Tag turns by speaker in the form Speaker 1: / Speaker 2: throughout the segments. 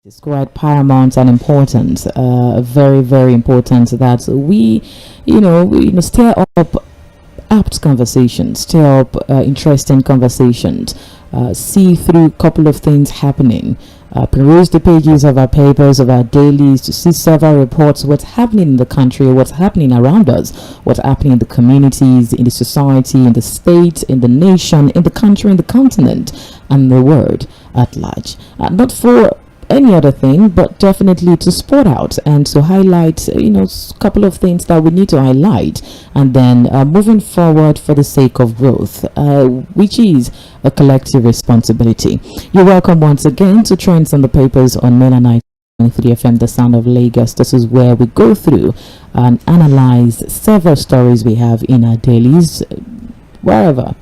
Speaker 1: It's quite paramount and important, very, very important that we, stir up apt conversations, stir up interesting conversations, see through a couple of things happening, peruse the pages of our papers, of our dailies, to see several reports, what's happening in the country, what's happening around us, what's happening in the communities, in the society, in the state, in the nation, in the country, in the continent, and the world at large. Not for any other thing, but definitely to spot out and to highlight a couple of things that we need to highlight, and then moving forward for the sake of growth, which is a collective responsibility. You're welcome once again to Trends on the Papers on Mela 93 FM, the sound of Lagos. This is where we go through and analyze several stories we have in our dailies, whatever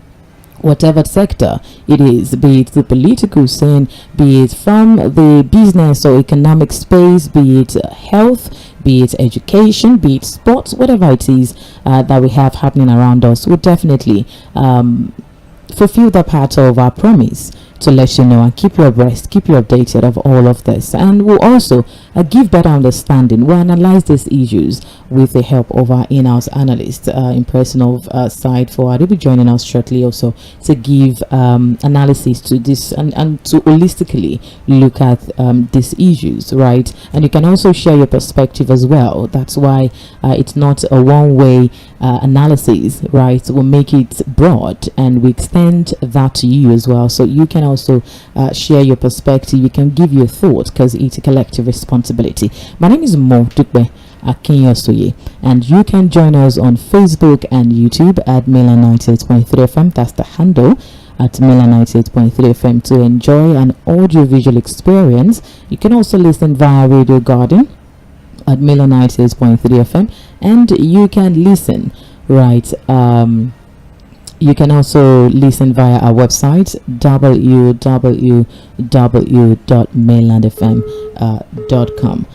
Speaker 1: sector it is, be it the political scene, be it from the business or economic space, be it health, be it education, be it sports, whatever it is that we have happening around us, we'll definitely fulfill that part of our promise to let you know and keep you abreast, keep you updated of all of this, and we'll also give better understanding. We'll analyze these issues with the help of our in-house analyst in person of Side Forward. He'll be joining us shortly also to give analysis to this and to holistically look at these issues, right? And you can also share your perspective as well. That's why it's not a one-way analysis, right? We'll make it broad and we extend that to you as well, so you can also share your perspective, you can give your thoughts, because it's a collective responsibility. My name is Mᴏᴜ and you can join us on Facebook and YouTube at Mela 98.3 FM. That's the handle, at Mela 98.3 FM, to enjoy an audio-visual experience. You can also listen via Radio Garden at Mela 98.3 FM, and you can listen you can also listen via our website www.mainlandfm.com.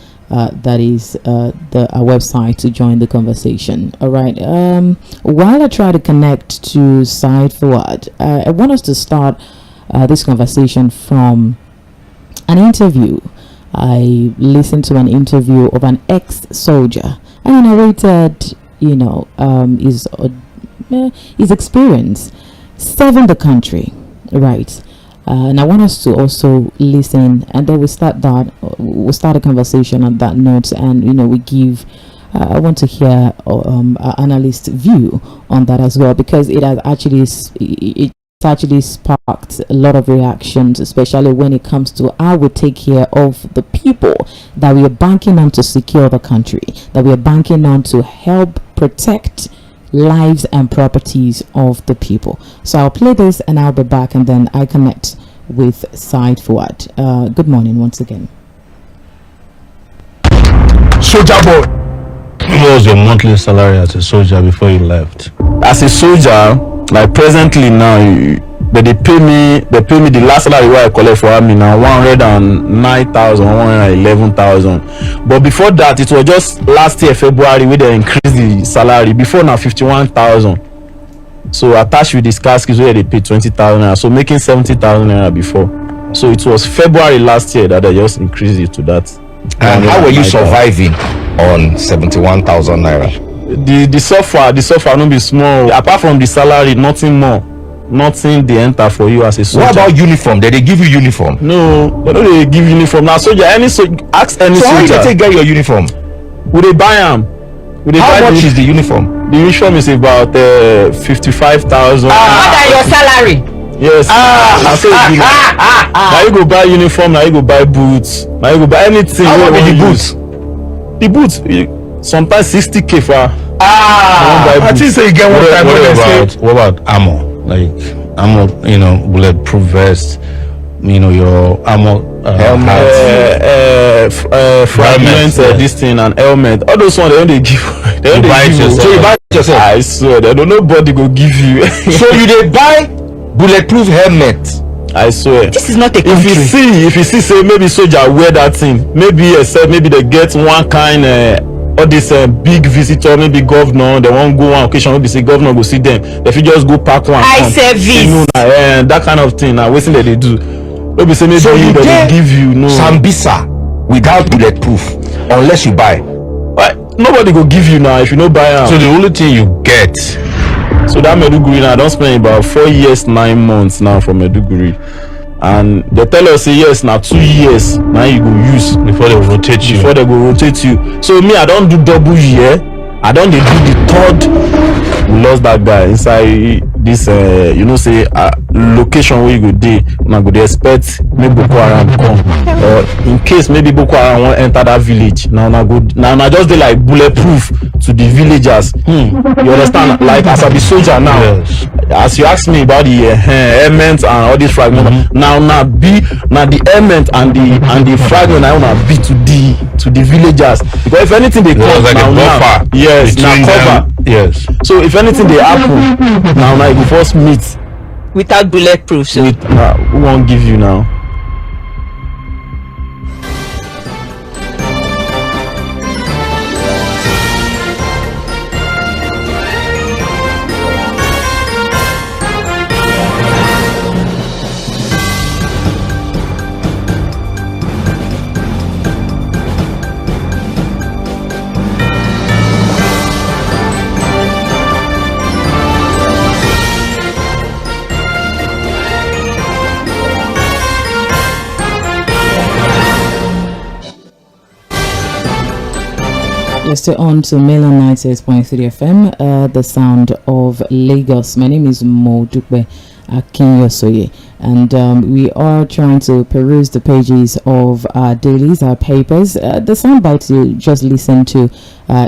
Speaker 1: That is our website to join the conversation. All right. While I try to connect to Side Forward, I want us to start this conversation from an interview. I listened to an interview of an ex-soldier, and he narrated, his experience serving the country, right? And I want us to also listen, and then we'll start a conversation on that note, and we give I want to hear our analyst's view on that as well, because it has actually sparked a lot of reactions, especially when it comes to how we take care of the people that we are banking on to secure the country, that we are banking on to help protect lives and properties of the people. So I'll play this and I'll be back, and then I connect with Side Forward. Good morning once again.
Speaker 2: Soldier boy,
Speaker 3: what was your monthly salary as a soldier before you left?
Speaker 2: as a soldier, like presently now, but they pay me the last salary where I collect for army now 109,000, 111,000. But before that, it was just last year February where they increased the salary. Before now 51,000. So attached with this casket where they pay 20,000 naira, so making 70,000 naira before. So it was February last year that they just increased it to that.
Speaker 4: And how were you surviving on 71,000 naira?
Speaker 2: The suffer no be small. Apart from the salary, nothing more. Nothing they enter for you as a soldier.
Speaker 4: What about uniform? Did they give you uniform?
Speaker 2: No, they don't really give uniform. Now soldier, ask any
Speaker 4: so
Speaker 2: soldier.
Speaker 4: So how do they get your uniform?
Speaker 2: Would they buy them?
Speaker 4: How much is the uniform?
Speaker 2: The uniform is about 55,000.
Speaker 5: More than your salary.
Speaker 2: Yes. Now you go buy uniform. Now you go buy boots. Now you go buy anything.
Speaker 4: How much the boots?
Speaker 2: The boots, sometimes 60k for.
Speaker 4: I think so. You get one time.
Speaker 3: What about armor? Like armor, bulletproof vest, your armor
Speaker 2: helmet, fragments, this thing, and helmet. All those ones they don't give. They don't
Speaker 4: buy it yourself. So you buy it yourself.
Speaker 2: I swear, they don't nobody go give you.
Speaker 4: So you they buy bulletproof helmet.
Speaker 2: I swear.
Speaker 5: This is not a country.
Speaker 2: If you see, say maybe soldier wear that thing, maybe they get one kind. All this big visitor, maybe governor, they won't go on occasion, maybe say governor go see them. If you just go pack one,
Speaker 5: I service,
Speaker 2: that kind of thing. Now, what's that they do? Maybe say maybe
Speaker 4: so
Speaker 2: they give you no
Speaker 4: Sambisa. without bulletproof unless you buy.
Speaker 2: But nobody go give you now if you no buy am.
Speaker 3: So the only thing you get.
Speaker 2: So that Maiduguri now, I don spend about 4 years 9 months now for Maiduguri, and they tell us say yes now 2 years now you go use
Speaker 3: Before they rotate you.
Speaker 2: before they go rotate you. So me, I don't do double year, I don't dey do the third. We lost that guy inside this you know say location where you go dey, una go dey expect make Boko Haram come, or in case maybe Boko Haram wan enter that village, now na just dey like bulletproof to the villagers. You understand? Like as I be soldier now,
Speaker 3: Yes.
Speaker 2: as you ask me about the ailment and all these fragments, now the ailment and the fragment I wanna be to the villagers, because if anything they
Speaker 3: It was
Speaker 2: come
Speaker 3: like a
Speaker 2: now,
Speaker 3: buffer
Speaker 2: yes, now
Speaker 3: between
Speaker 2: cover.
Speaker 3: them. Yes.
Speaker 2: So if anything they happen, now you go first meet
Speaker 5: Without bulletproof. So
Speaker 2: with who won't give you now.
Speaker 1: You're still on to Mainland 98.3 FM, the sound of Lagos. My name is Mᴏᴜ Akinyosoye, and we are trying to peruse the pages of our dailies, our papers. The soundbite you just listened to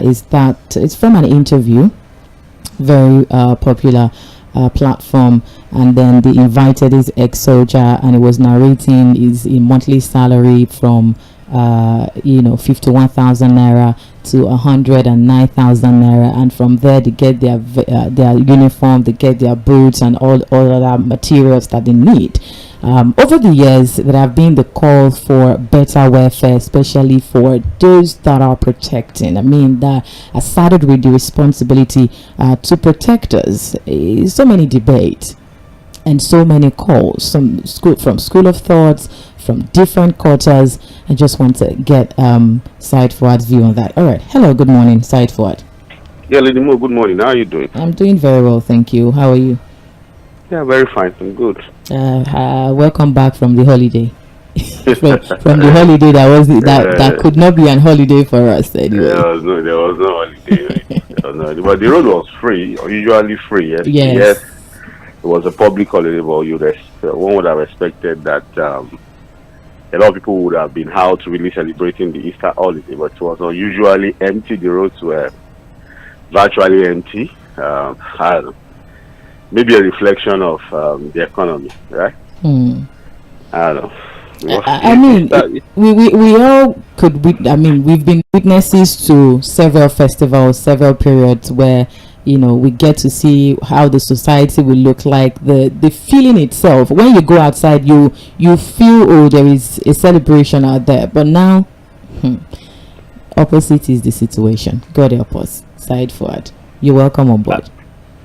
Speaker 1: is that it's from an interview, very popular platform, and then the invited is ex-soldier, and it was narrating his monthly salary from 51,000 naira to 109,000 naira, and from there they get their uniform, they get their boots and all other materials that they need. Over the years, there have been the call for better welfare, especially for those that are protecting. I mean, that I started with the responsibility to protect us. So many debates and so many calls from school of thoughts, from different quarters. I just want to get Side Forward's view on that. All right. Hello. Good morning, Side Forward.
Speaker 6: Yeah, Lady Mo, good morning. How are you doing?
Speaker 1: I'm doing very well, thank you. How are you?
Speaker 6: Yeah, very fine. I'm good.
Speaker 1: Welcome back from the holiday. from the holiday that could not be an holiday for us anyway.
Speaker 6: There was no holiday. But the road was free, usually free. Yes. It was a public holiday, but one would have expected that a lot of people would have been out really celebrating the Easter holiday, but it was unusually empty. The roads were virtually empty. I don't know. Maybe a reflection of the economy, right? I don't know.
Speaker 1: I mean, we all could. We've been witnesses to several festivals, several periods where we get to see how the society will look like. The feeling itself, when you go outside, you feel there is a celebration out there. But now, opposite is the situation. God help us. Side Forward, you're welcome on board.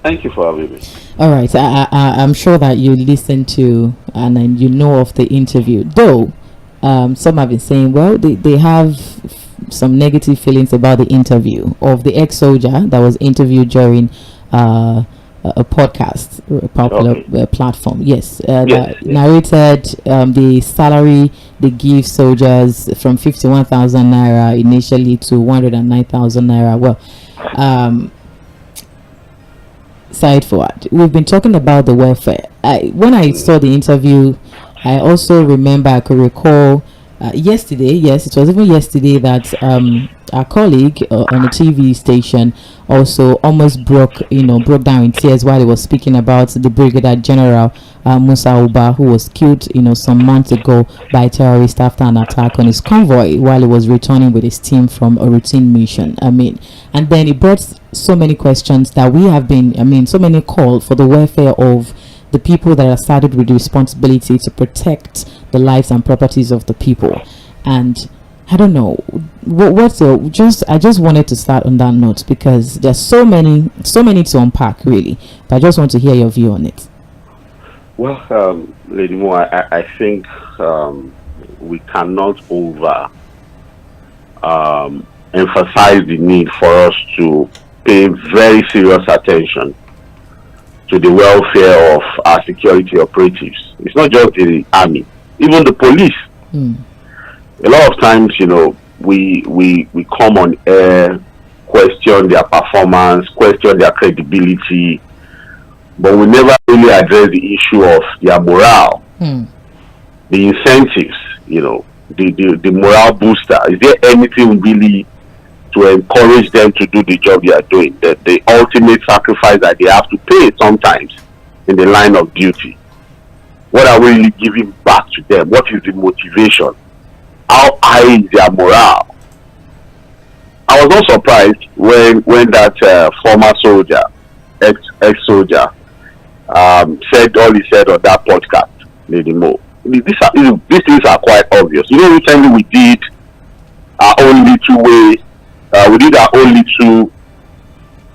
Speaker 6: Thank you for having me.
Speaker 1: All right, I'm sure that you listened to and you know of the interview. Though some have been saying, well, they have some negative feelings about the interview of the ex-soldier that was interviewed during a podcast, a popular platform. Yes, that narrated the salary they give soldiers from 51,000 naira initially to 109,000 naira. Well, Side Forward, we've been talking about the welfare. When I saw the interview, I also remember, I could recall yesterday, yes, it was even yesterday that our colleague on the TV station also almost broke down in tears while he was speaking about the Brigadier General Musa Uba, who was killed some months ago by terrorists after an attack on his convoy while he was returning with his team from a routine mission. And then it brought so many questions that we have been, so many calls for the welfare of the people that are saddled with the responsibility to protect the lives and properties of the people. And I don't know I just wanted to start on that note because there's so many to unpack, really, but I just want to hear your view on it.
Speaker 6: Well, Lady Mo, I think we cannot emphasize the need for us to pay very serious attention to the welfare of our security operatives. It's not just the army, even the police. A lot of times, we come on air, question their performance, question their credibility, but we never really address the issue of their morale, the incentives, the morale booster. Is there anything really to encourage them to do the job they are doing? The ultimate sacrifice that they have to pay sometimes in the line of duty. What are we really giving back to them? What is the motivation? How high is their morale? I was not surprised when that former soldier, ex-soldier, said all he said on that podcast, Lady Mo. These things are quite obvious. Recently we did our own little way. We did our own little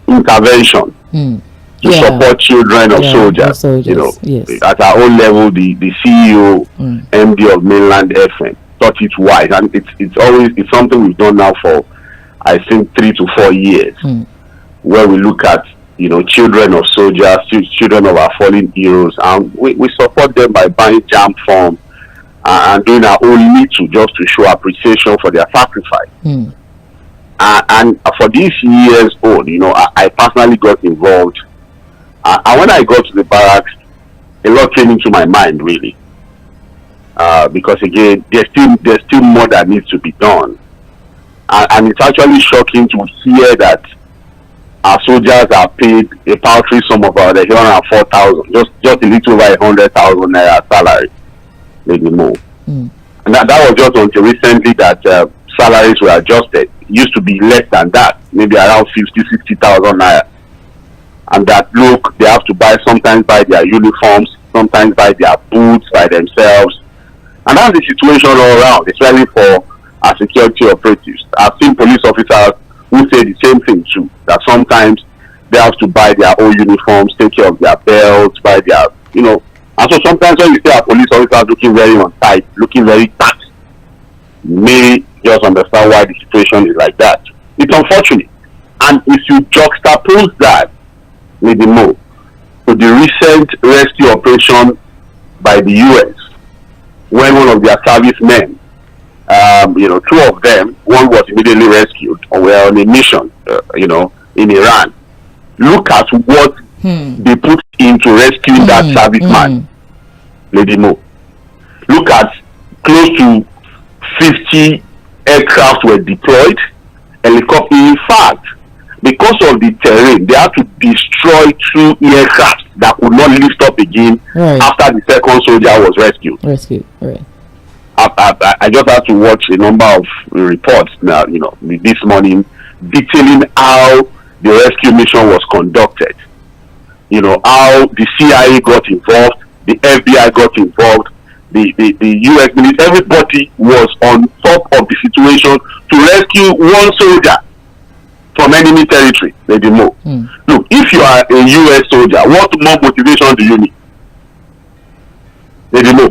Speaker 6: intervention to support children of soldiers. Yes. At our own level, the CEO, MD of Mainland FM thought it wise, and it's something we've done now for, I think, 3 to 4 years, where we look at children of soldiers, children of our fallen heroes, and we support them by buying jam form and doing our own little just to show appreciation for their sacrifice. And for these years old, I personally got involved. And when I got to the barracks, a lot came into my mind, really. Because again, there's still more that needs to be done. And it's actually shocking to hear that our soldiers are paid a paltry sum of about 104,000, just a little over 100,000 naira salary, maybe more. And that was just until recently that salaries were adjusted. It used to be less than that, maybe around 60,000 naira. And that look, they have to sometimes buy their uniforms, sometimes buy their boots by themselves. And that's the situation all around, especially for our security operatives. I've seen police officers who say the same thing too, that sometimes they have to buy their own uniforms, take care of their belts, buy their, and so sometimes when you see our police officers looking very untight, looking very taxed, you may just understand why the situation is like that. It's unfortunate. And if you juxtapose that, maybe more, to the recent rescue operation by the US, when one of their servicemen, 2 of them, one was immediately rescued, or were on a mission, in Iran. Look at what they put into rescuing that serviceman, Lady Mo. Look at close to 50 aircraft were deployed, helicopters. In fact, because of the terrain, they had to destroy 2 aircraft that could not lift up again after the second soldier was rescued. Right. I just had to watch a number of reports now, this morning, detailing how the rescue mission was conducted. How the CIA got involved, the FBI got involved, the US military, everybody was on top of the situation to rescue one soldier from enemy territory. Lady Mo. Look, if you are a US soldier, what more motivation do you need? Lady Mo,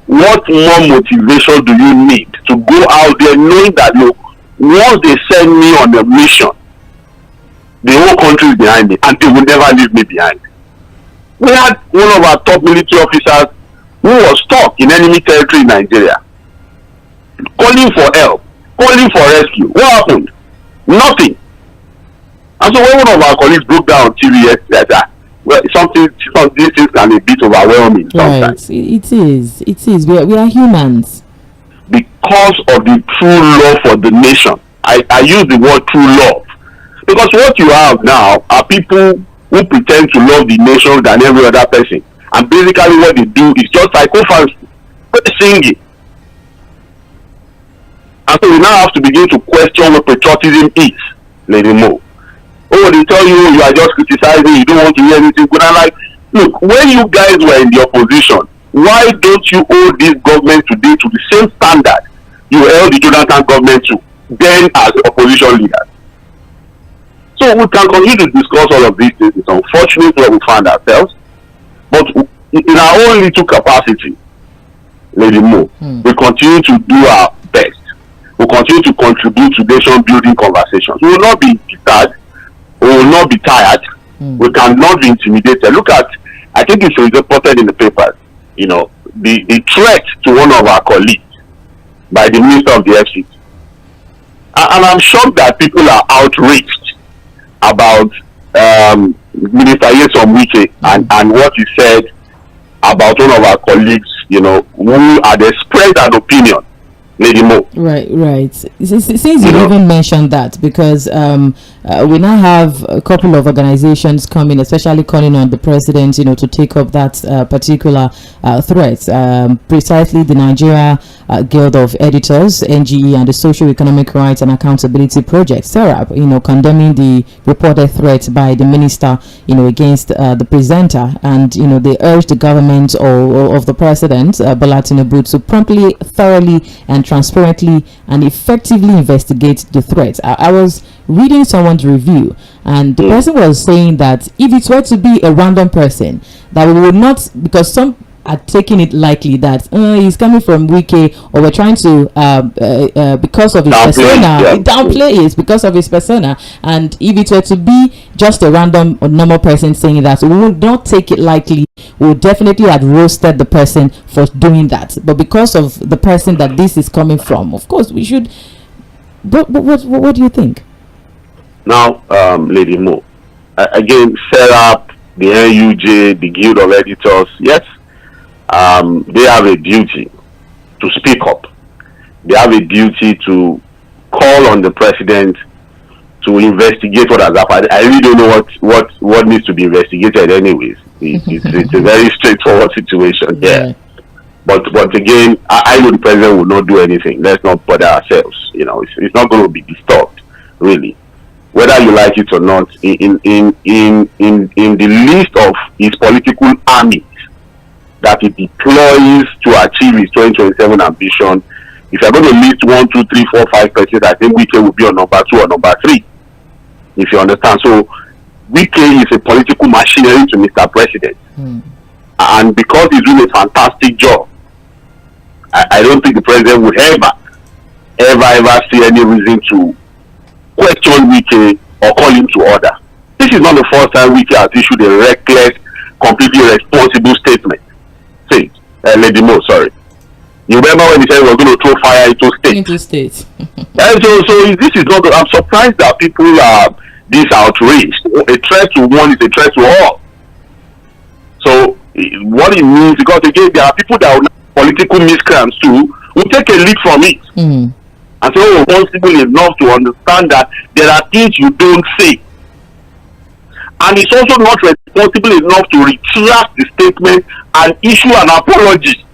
Speaker 6: what more motivation do you need to go out there knowing that, look, once they send me on a mission, the whole country is behind me and they will never leave me behind? We had one of our top military officers who was stuck in enemy territory in Nigeria, calling for help, calling for rescue. What happened? Nothing. And so when one of our colleagues broke down on TV yesterday, some of these things can be a bit overwhelming sometimes.
Speaker 1: Right, it is. We are humans.
Speaker 6: Because of the true love for the nation. I use the word true love. Because what you have now are people who pretend to love the nation than every other person. And basically what they do is just psychophancy, singing. And so we now have to begin to question what patriotism is, Lady Mo. Oh, they tell you are just criticizing, you don't want to hear anything good. I'm like, look, when you guys were in the opposition, why don't you hold this government today to the same standard you held the Jonathan government to then as opposition leaders? So we can continue to discuss all of these things. It's unfortunate where we find ourselves, but in our own little capacity, Lady Mo, we continue to do our best. We continue to contribute to nation building conversations. We will not be deterred. We will not be tired. We cannot be intimidated. Look at, I think it's reported in the papers, you know, the threat to one of our colleagues by the Minister of the FCT. And I'm shocked that people are outraged about Minister L쏘ᴜᴜ and what he said about one of our colleagues, you know, who had expressed an opinion. Lady Mo.
Speaker 1: Right. Since you even mentioned that, because we now have a couple of organizations coming, especially calling on the president, you know, to take up that particular threat. Precisely the Nigeria Guild of Editors, NGE, and the Social Economic Rights and Accountability Project, SERAP, you know, condemning the reported threat by the minister, you know, against the presenter, and you know, they urge the government or of the president, Bola Tinubu, to promptly, thoroughly, and transparently and effectively investigate the threat. I was reading someone's review, and the person was saying that if it were to be a random person, that we would not, because some are taking it likely that he's coming from Wike, or we're trying to because of his persona, downplay it because of his persona. And if it were to be just a random or normal person saying that, we would not take it likely. We would definitely have roasted the person for doing that. But because of the person that this is coming from, of course we should. But what do you think?
Speaker 6: Now, Lady Mo, again, SERAP, the NUJ, the Guild of Editors, yes, they have a duty to speak up. They have a duty to call on the president to investigate what has happened. I really don't know what needs to be investigated anyways. It's a very straightforward situation. Yeah. But again, I know the president will not do anything. Let's not bother ourselves. You know, it's not going to be disturbed, really. Whether you like it or not, in the list of his political army that he deploys to achieve his 2027 ambition, if you're going to list 1, 2, 3, 4, 5 persons, I think Wike will be on number 2 or number 3. If you understand. So Wike is a political machinery to Mr. President. And because he's doing a fantastic job, I don't think the president would ever see any reason to question Wike or call him to order. This is not the first time Wike has issued a reckless, completely irresponsible statement. Say, Lady Mo, sorry. You remember when he said we're going to throw fire into states? And so this is not. I'm surprised that people are this outraged. A threat to one is a threat to all. So what it means, because again, there are people that are political miscreants too, who take a lead from it. And so responsible enough to understand that there are things you don't say. And it's also not responsible enough to retract the statement and issue an apology.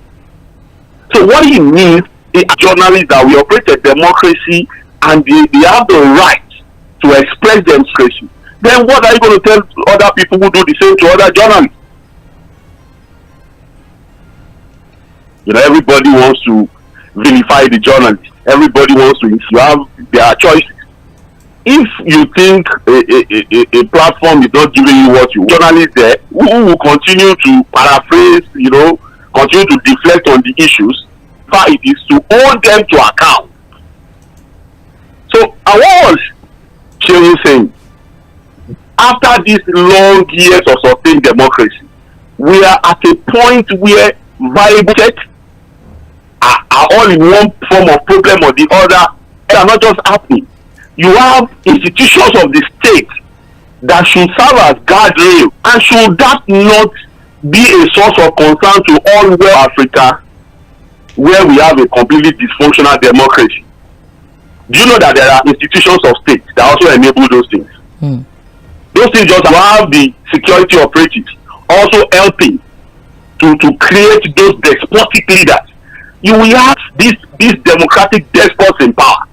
Speaker 6: So what it means is journalists that we operate a democracy and they have the right to express themselves. Then what are you going to tell other people who do the same to other journalists? You know, everybody wants to vilify the journalists. Everybody wants to, if you have their choices. If you think a platform is not giving you what you want, journalists there who will continue to paraphrase, you know, continue to deflect on the issues, it is to hold them to account. So I was saying, after these long years of sustained democracy, we are at a point where viable states are all in one form of problem or the other. They are not just happening. You have institutions of the state that should serve as guardrail, and should that not be a source of concern to all West Africa, where we have a completely dysfunctional democracy? Do you know that there are institutions of state that also enable those things? Those things just have the security operatives also helping to create those despotic leaders. You will have these democratic despots in power.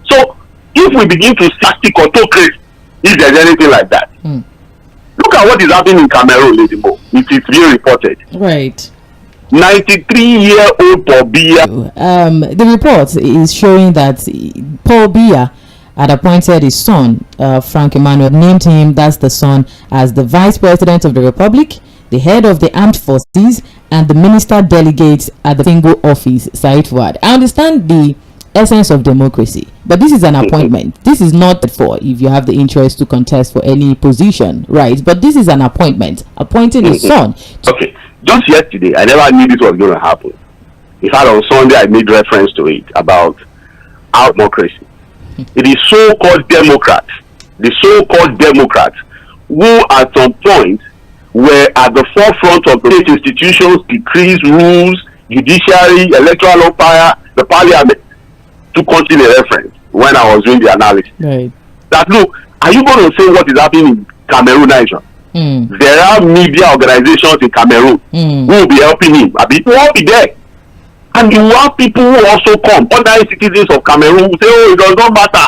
Speaker 6: So if we begin to static autocracy, if there's anything like that, look at what is happening in Cameroon, Lady Mo. It is being reported.
Speaker 1: Right.
Speaker 6: 93-year-old Paul Biya.
Speaker 1: The report is showing that Paul Biya had appointed his son, Frank Emmanuel, named him, that's the son, as the Vice President of the Republic, the head of the armed forces, and the minister delegates at the single office, Said Fuad. I understand the essence of democracy. But this is an appointment. This is not for if you have the interest to contest for any position, right? But this is an appointment, appointing a son.
Speaker 6: Okay, just yesterday, I never knew this was going to happen. In fact, on Sunday, I made reference to it about our democracy. It is so-called Democrats, the so-called Democrats, who at some point were at the forefront of the state institutions, decrees, rules, judiciary, electoral umpire, the parliament, to continue a reference when I was doing the analysis.
Speaker 1: Right.
Speaker 6: That look, are you going to say what is happening in Cameroon nation? There are media organizations in Cameroon who will be helping him. I mean, who will be there. And you have people who also come, ordinary citizens of Cameroon, who say, oh, it does not matter.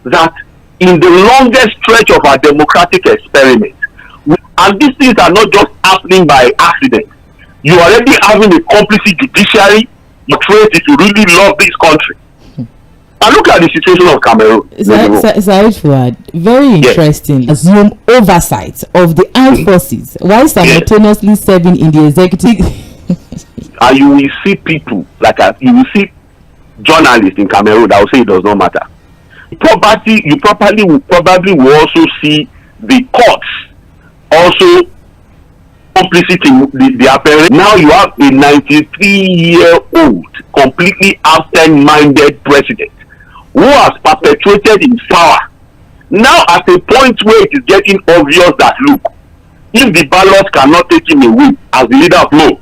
Speaker 6: That in the longest stretch of our democratic experiment, and these things are not just happening by accident. You already having a complicit judiciary, you trace if you really love this country. And look at the situation of Cameroon.
Speaker 1: Said, very interesting. Yes. Assume oversight of the armed forces while simultaneously serving in the executive.
Speaker 6: And you will see people you will see journalists in Cameroon that will say it does not matter. You probably will also see the courts also complicit in the apparent. Now you have a 93-year-old completely absent-minded president who has perpetuated his power. Now at a point where it is getting obvious that look, if the ballots cannot take him away as the leader of law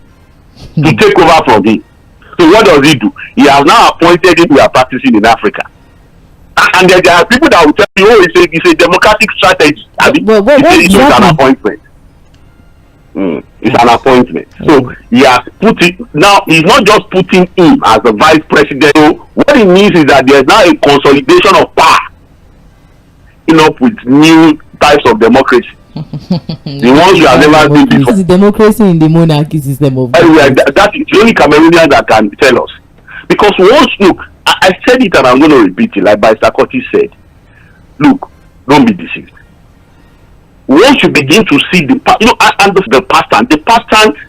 Speaker 6: to take over from him, so what does he do? He has now appointed him we are practicing in Africa. And there are people that will tell you, oh, it's a democratic strategy. It's an appointment. It's an appointment. So he has put it, now he's not just putting him as the vice president. So what it means is that there's now a consolidation of power, up with new types of democracy. The ones you have never seen before.
Speaker 1: This is democracy in the monarchy system of
Speaker 6: anyway, that is the only Cameroonian that can tell us. Because once, look, I said it and I'm going to repeat it, like Barrister Curtis said. Look, don't be deceived. Once you begin to see the pattern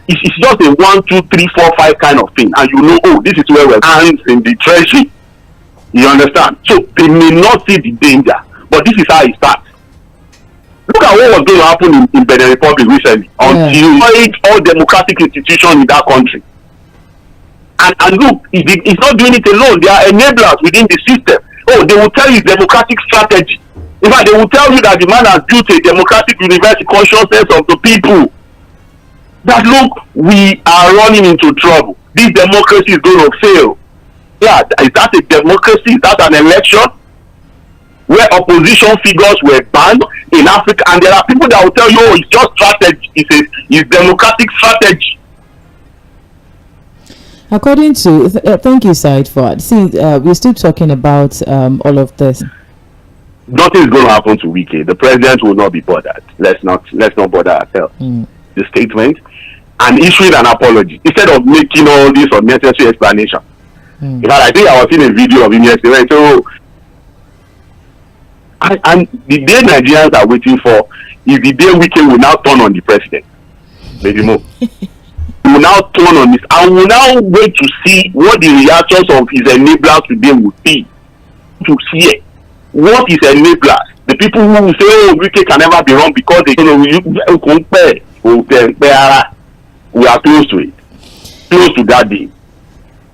Speaker 6: is just a 1, 2, 3, 4, 5 kind of thing, and you know, oh, this is where we're hands in the treasury. You understand? So they may not see the danger, but this is how it starts. Look at what was going to happen in Benin Republic recently until all democratic institutions in that country. And look, it's not doing it alone. There are enablers within the system. Oh, they will tell you democratic strategy. In fact, they will tell you that the man has built a democratic university consciousness of the people. That look, we are running into trouble. This democracy is going to fail. Yeah, is that a democracy? Is that an election where opposition figures were banned in Africa? And there are people that will tell you, oh, it's just strategy. It's democratic strategy.
Speaker 1: According to thank you, Said, for see, we're still talking about all of this.
Speaker 6: Nothing is going to happen to Wike. The president will not be bothered. Let's not bother ourselves. The statement and issuing an apology instead of making all this unnecessary explanation. In fact, I think I was seeing a video of him yesterday. So, and the day Nigerians are waiting for is the day Wike will now turn on the president. Maybe more. Will now turn on this and will now wait to see what the reactions of his enablers today would be. To see what is enablers. The people who will say, oh, Wike can never be wrong because they we are close to it. Close to that day.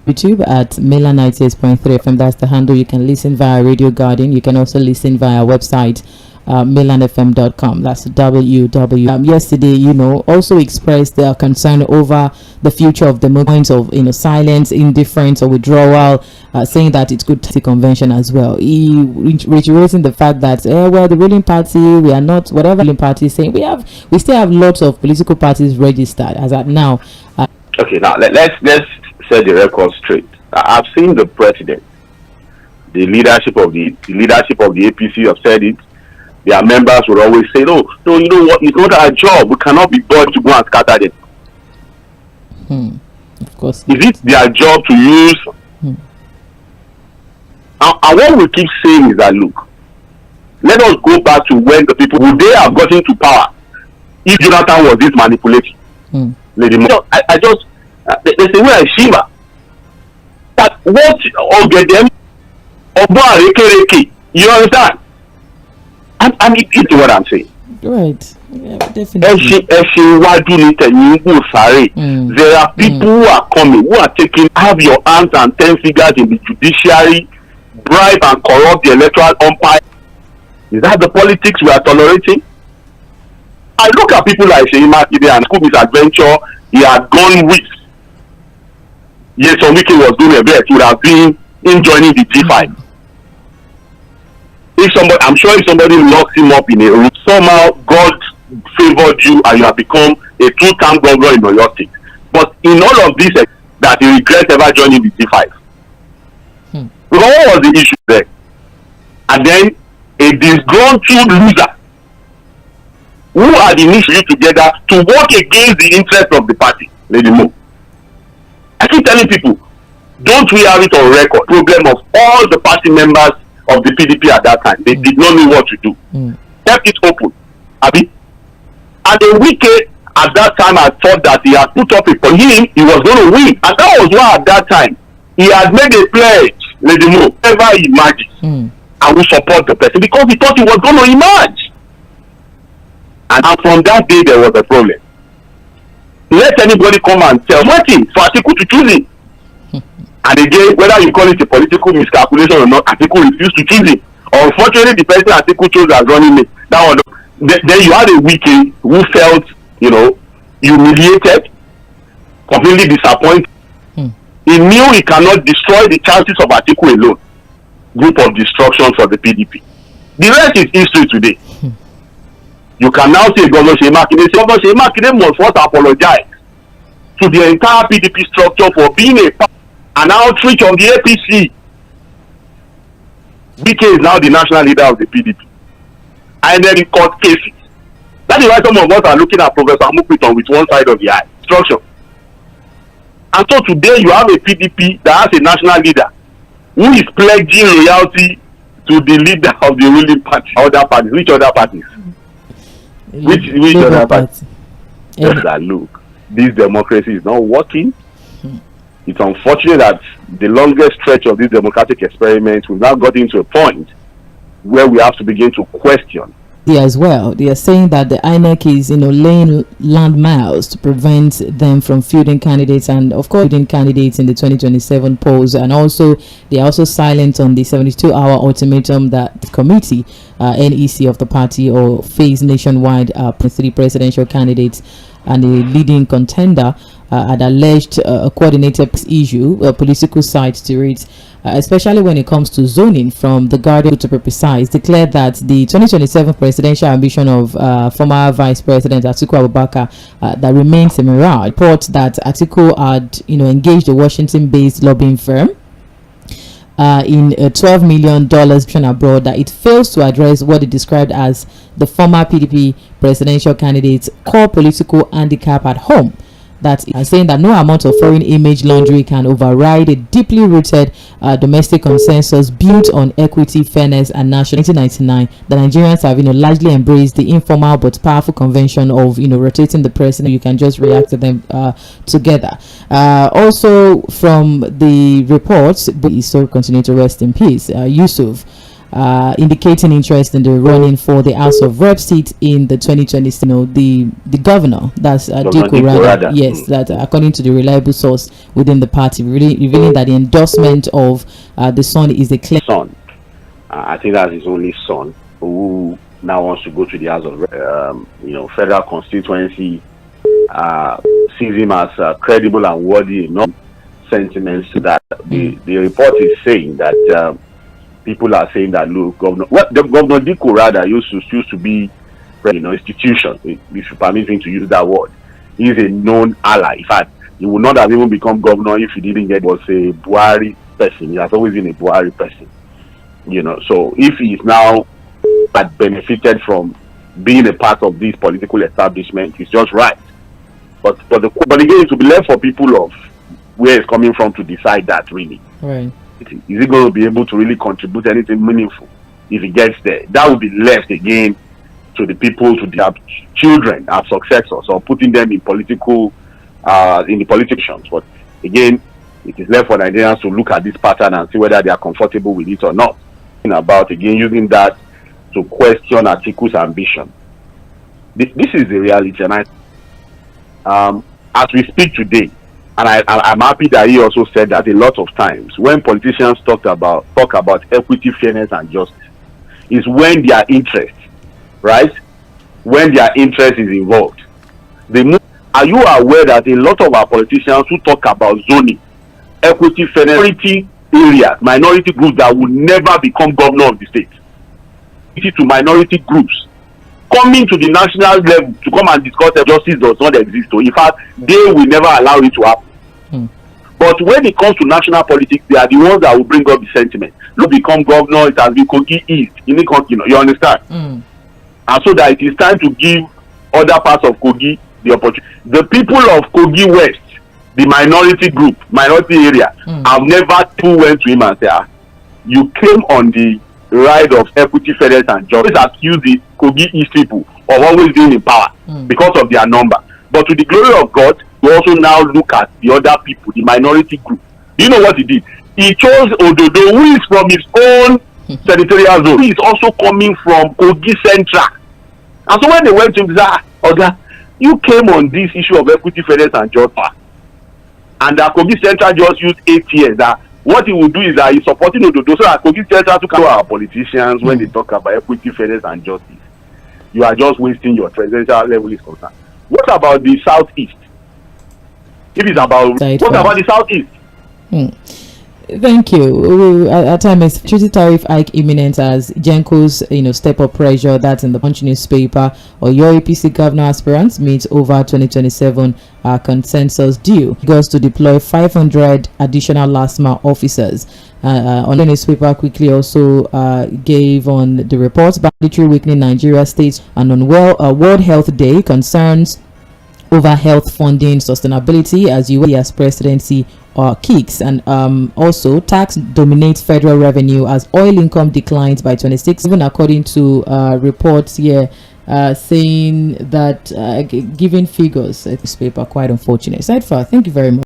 Speaker 1: YouTube at Mela 98.3 FM. That's the handle. You can listen via Radio Garden. You can also listen via our website, melanfm.com. That's www. Yesterday, also expressed their concern over the future of the movements of silence, indifference, or withdrawal, saying that it could take a convention as well. He reiterating the fact that well, the ruling party, we are not whatever ruling party is saying. We still have lots of political parties registered as at now.
Speaker 6: Okay, now let's set the record straight. I've seen the president, the leadership of the APC have said it. Their members would always say, no, you know what, it's not our job. We cannot be bothered to go and scatter them.
Speaker 1: Of course.
Speaker 6: Is it their job to use? And what we keep saying is that, look, let us go back to when the people, would they have gotten to power if Jonathan was this manipulating? I just, there's a way I shiver. That what, or get them, You understand? And it's what I'm saying.
Speaker 1: Right. Yeah, definitely.
Speaker 6: There are people who are coming, who are taking, have your hands and 10 fingers in the judiciary, bribe and corrupt the electoral umpire. Is that the politics we are tolerating? I look at people like Jᴏɪᴜ L쏘ᴅɪ and school misadventure. He had gone with. Yes, Wike was doing a bet. He would have been in joining the G5. I'm sure if somebody locks him up in a room, somehow God favored you and you have become a two-term governor in your state. But in all of this, that he regrets ever joining the G5. Because what was the issue there? And then a disgruntled loser who had initially together to work against the interest of the party. Lady Mo. I keep telling people, don't we have it on record? Problem of all the party members of the PDP at that time. They did not know what to do. Kept it open. Abi? And the Wike at that time had thought that he had put up for him, he was going to win. And that was why at that time he had made a pledge, Lady Mo, whenever he emerges, I will support the person, because he thought he was going to emerge. And from that day there was a problem. Let anybody come and tell waiting for Atiku to choose him. And again, whether you call it a political miscalculation or not, Atiku refused to choose him. Unfortunately, the person Atiku chose as running mate. That one, then you had a Wike who felt, humiliated, completely disappointed. He knew he cannot destroy the chances of Atiku alone. Group of destruction for the PDP. The rest is history today. You can now say Governor Jᴏɪᴜ L쏘ᴅɪ must first apologize to the entire PDP structure for being an outreach of the APC. BK is now the national leader of the PDP. And then in court cases. That is why some of us are looking at Professor Amupiton with one side of the eye. Structure. And so today you have a PDP that has a national leader who is pledging loyalty to the leader of the ruling party. Other parties. Which other parties? Which other parties? Just that look, this democracy is not working. It's unfortunate that the longest stretch of this democratic experiment, we've now got into a point where we have to begin to question.
Speaker 1: As well, they are saying that the INEC is, laying landmines to prevent them from fielding candidates, and of course, fielding candidates in the 2027 polls. And also, they are also silent on the 72-hour ultimatum that the committee, NEC of the party, or face nationwide 3 presidential candidates and a leading contender had alleged a coordinated issue, a political side to it, especially when it comes to zoning. From The Guardian, to be precise, declared that the 2027 presidential ambition of former Vice President Atiku Abubakar that remains a mirage. Report that Atiku had engaged a Washington-based lobbying firm in a $12 million abroad, that it fails to address what it described as the former PDP presidential candidate's core political handicap at home. That is saying that no amount of foreign image laundering can override a deeply rooted domestic consensus built on equity, fairness, and national. 1999, the Nigerians have largely embraced the informal but powerful convention of rotating the president. You can just react to them together. Also, from the reports, so continue to rest in peace. Yusuf. Indicating interest in the running for the House of Rep seat in the 2020, the governor, that's Diko Rada. Yes, that according to the reliable source within the party, revealing that the endorsement of the son is a clear
Speaker 6: son. I think that's his only son, who now wants to go to the House of Rep. Federal constituency sees him as credible and worthy enough. Sentiments to that. The report is saying that. People are saying that, look, Governor Diko Rada used to be institution, if you permit me to use that word. He's a known ally. In fact, he would not have even become governor if he didn't was a Buhari person. He has always been a Buhari person. So if he is now had benefited from being a part of this political establishment, it's just right. But again, it will be left for people of where it's coming from to decide that, really.
Speaker 1: Right.
Speaker 6: Is he going to be able to really contribute anything meaningful if he gets there? That will be left again to the people, to their children as successors, or putting them in the politicians. But again, It is left for Nigerians to look at this pattern and see whether they are comfortable with it or not. About again using that to question Atiku's ambition. This is the reality, and as we speak today, and I'm happy that he also said that a lot of times when politicians talk about equity, fairness, and justice, is when their interest, right? When their interest is involved. Are you aware that a lot of our politicians who talk about zoning, equity, fairness, minority areas, minority groups that will never become governor of the state, to minority groups coming to the national level to come and discuss justice does not exist. So in fact, they will never allow it to happen. But when it comes to national politics, they are the ones that will bring up the sentiment. Look, become governor, it has been Kogi East. You understand? And so that it is time to give other parts of Kogi the opportunity. The people of Kogi West, the minority group, minority area, have never went to him and said, you came on the ride of equity, fairness, and justice. Always accuse the Kogi East people of always being in power because of their number. But to the glory of God, we also now look at the other people, the minority group. Do you know what he did? He chose Ododo, who is from his own senatorial zone. He is also coming from Kogi Central. And so when they went to him, they said, Oga, you came on this issue of equity, fairness, and justice. And that Kogi Central just used 8 years. That what he will do is that he's supporting Ododo so that Kogi Central to come to our politicians when they talk about equity, fairness, and justice. You are just wasting your presidential level is concerned. What about the Southeast? If it's about what about the Southeast?
Speaker 1: Thank you. At time is electricity tariff hike imminent as Genco's step up pressure. That's in the Punch newspaper. Or your APC governor aspirants meet over 2027 consensus due. Goes to deploy 500 additional LASMA officers. On the newspaper quickly also gave on the reports banditry weakening Nigeria states and on World Health Day concerns over health funding sustainability as U.S. presidency kicks, and also tax dominates federal revenue as oil income declines by 26, even according to reports here saying that giving figures. This paper quite unfortunate. Said for thank you very much.